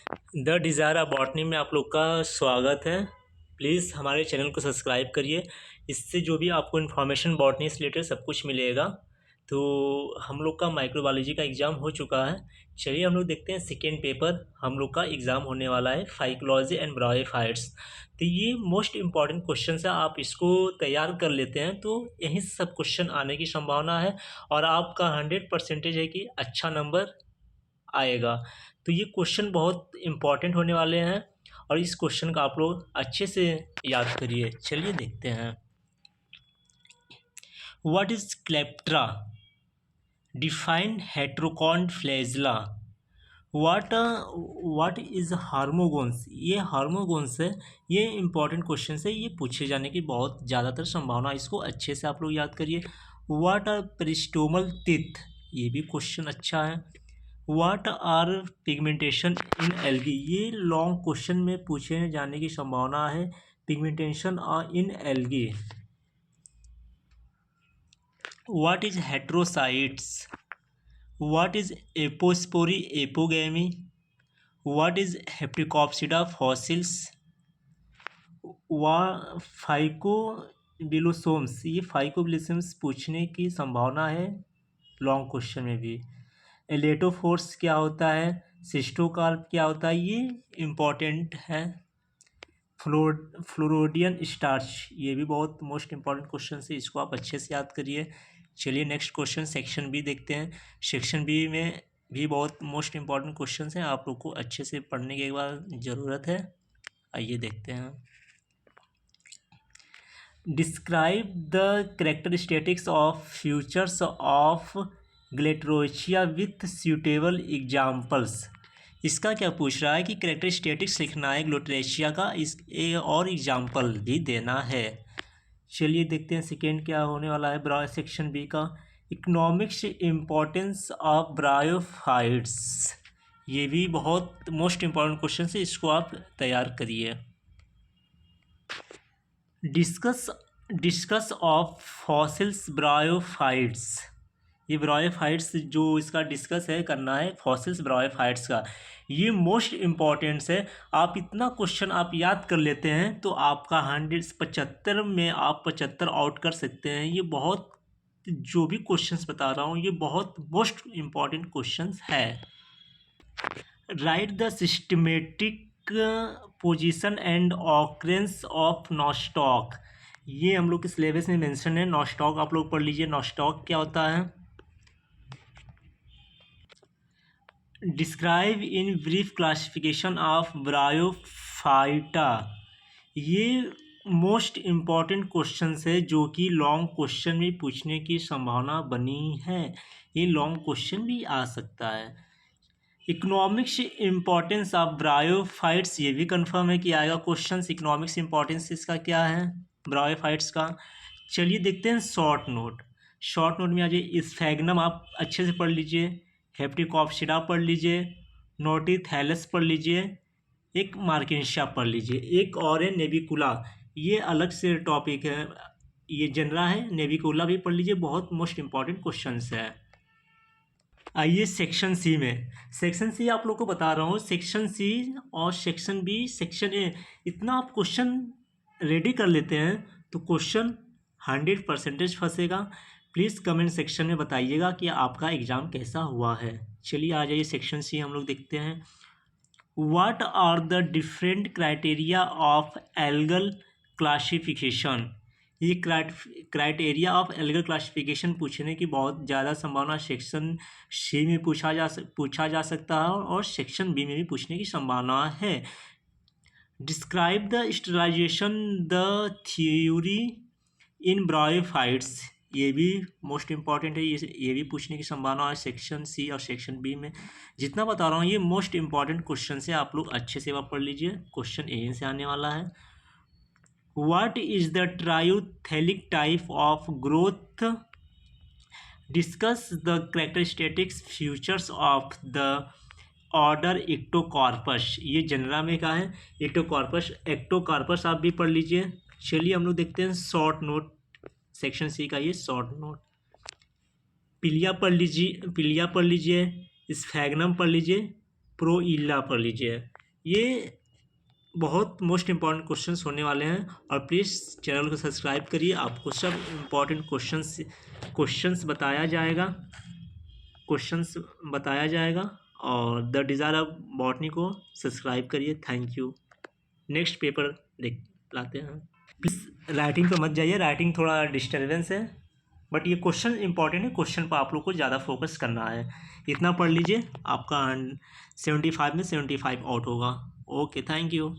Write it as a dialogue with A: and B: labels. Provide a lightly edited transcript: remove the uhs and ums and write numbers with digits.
A: The desire botany में आप लोग का स्वागत है। प्लीज़ हमारे चैनल को सब्सक्राइब करिए। इससे जो भी आपको इन्फॉर्मेशन बॉटनी से रिलेटेड सब कुछ मिलेगा। तो हम लोग का माइक्रोबायोलॉजी का एग्ज़ाम हो चुका है। चलिए हम लोग देखते हैं सेकेंड पेपर हम लोग का एग्ज़ाम होने वाला है, फाइकोलॉजी एंड ब्रायोफाइट्स। तो ये मोस्ट इम्पॉर्टेंट क्वेश्चन है, आप इसको तैयार कर लेते हैं तो यहीं से सब क्वेश्चन आने की संभावना है और आपका 100% है कि अच्छा नंबर आएगा। तो ये क्वेश्चन बहुत इम्पॉर्टेंट होने वाले हैं और इस क्वेश्चन का आप लोग अच्छे से याद करिए। चलिए देखते हैं। व्हाट इज क्लेप्ट्रा? Define heterokont flagella. What is hormogones? ये हार्मोगोन्स है। ये इंपॉर्टेंट क्वेश्चन है, ये पूछे जाने की बहुत ज़्यादातर संभावना, इसको अच्छे से आप लोग याद करिए। What are peristomal teeth? ये भी क्वेश्चन अच्छा है। What are pigmentation in algae? ये लॉन्ग क्वेश्चन में पूछे जाने की संभावना है, pigmentation in algae. What is heterocysts? What is apospory apogamy? What is hepaticopsida fossils? वा फाइकोबिलोसोम्स? ये फाइकोबिलोसोम्स पूछने की संभावना है लॉन्ग क्वेश्चन में भी। एलेटोफोर्स क्या होता है? सिस्टोकार्प क्या होता है? ये इम्पॉर्टेंट है। फ्लोरोडियन स्टार्च, ये भी बहुत मोस्ट इम्पॉर्टेंट क्वेश्चन है, इसको आप अच्छे से याद करिए। चलिए नेक्स्ट क्वेश्चन सेक्शन बी देखते हैं। सेक्शन बी में भी बहुत मोस्ट इम्पॉर्टेंट क्वेश्चन हैं, आप लोग को अच्छे से पढ़ने की एक बार ज़रूरत है। आइए देखते हैं। Describe the characteristics of features of gletrochia with suitable examples. इसका क्या पूछ रहा है कि कैरेक्टरिस्टिक्स लिखना है ग्लोटरेशिया का, और एग्जाम्पल भी देना है। चलिए देखते हैं सेकेंड क्या होने वाला है सेक्शन बी का। Economics importance of bryophytes. ये भी बहुत मोस्ट इम्पॉर्टेंट क्वेश्चन है, इसको आप तैयार करिए। Discuss of fossils bryophytes. ये ब्रायोफाइट्स जो इसका डिस्कस है करना है, फॉसिल्स ब्रायोफाइट्स का, ये मोस्ट इम्पॉर्टेंट है। आप इतना क्वेश्चन आप याद कर लेते हैं तो आपका 175 में आप 75 आउट कर सकते हैं। ये बहुत, जो भी क्वेश्चंस बता रहा हूँ ये बहुत मोस्ट इम्पॉर्टेंट क्वेश्चंस है। Right the systematic position and occurrence of nostoc. ये हम लोग के सिलेबस में मेंशन है। नॉस्टॉक आप लोग पढ़ लीजिए, नॉस्टॉक क्या होता है। Describe in brief classification of bryophyta. ये मोस्ट इम्पॉर्टेंट क्वेश्चन है जो कि लॉन्ग क्वेश्चन में पूछने की संभावना बनी है। ये लॉन्ग क्वेश्चन भी आ सकता है। इकोनॉमिक्स इम्पोर्टेंस ऑफ ब्रायोफाइट्स, ये भी कंफर्म है कि आएगा क्वेश्चन। इकोनॉमिक्स इम्पोर्टेंस इसका क्या है ब्रायोफाइट्स का। चलिए देखते हैं शॉर्ट नोट। शॉर्ट नोट में आ जाइए, स्फैग्नम आप अच्छे से पढ़ लीजिए, हेप्टिकॉप्सिडा पढ़ लीजिए, नोटिथैलस पढ़ लीजिए, एक मार्केंशिया पढ़ लीजिए, एक और है नेविकुला। ये अलग से टॉपिक है, ये जनरा है। नेविकुला भी पढ़ लीजिए, बहुत मोस्ट इम्पॉर्टेंट क्वेश्चन है। आइए सेक्शन सी में। सेक्शन सी आप लोग को बता रहा हूँ, सेक्शन सी और सेक्शन बी, सेक्शन ए, इतना आप क्वेश्चन रेडी कर लेते हैं तो क्वेश्चन 100% फंसेगा। प्लीज़ कमेंट सेक्शन में बताइएगा कि आपका एग्ज़ाम कैसा हुआ है। चलिए आ जाइए सेक्शन सी हम लोग देखते हैं। What are the different criteria of algal classification? ये क्राइटेरिया ऑफ एल्गल क्लासिफिकेशन पूछने की बहुत ज़्यादा संभावना सेक्शन सी में पूछा जा सकता है और सेक्शन बी में भी पूछने की संभावना है। Describe the sterilisation the theory in bryophytes. ये भी मोस्ट इम्पॉर्टेंट है, ये भी पूछने की संभावना है सेक्शन सी और सेक्शन बी में। जितना बता रहा हूँ ये मोस्ट इम्पॉर्टेंट क्वेश्चन से, आप लोग अच्छे से पढ़ लीजिए, क्वेश्चन ए से आने वाला है। What is the triothelic type of growth? Discuss the characteristics features of the order ectocarpus. ये जनरा में का है, एक्टोकॉर्पस। एक्टोकॉर्पस आप भी पढ़ लीजिए। चलिए हम लोग देखते हैं शॉर्ट नोट सेक्शन सी का। ये शॉर्ट नोट, पिलिया पढ़ लीजिए, स्फैग्नम पढ़ लीजिए, प्रोइला पढ़ लीजिए। ये बहुत मोस्ट इम्पॉर्टेंट क्वेश्चंस होने वाले हैं और प्लीज़ चैनल को सब्सक्राइब करिए। आपको सब इम्पॉर्टेंट क्वेश्चंस बताया जाएगा और द डिज़ायर ऑफ बॉटनी को सब्सक्राइब करिए। Thank you. नेक्स्ट पेपर देख लाते हैं। प्लीज़ राइटिंग पे मत जाइए, राइटिंग थोड़ा डिस्टर्बेंस है, बट ये क्वेश्चन इंपॉर्टेंट है। क्वेश्चन पर आप लोग को ज़्यादा फोकस करना है। इतना पढ़ लीजिए, आपका 75 में 75 आउट होगा। Okay, thank you.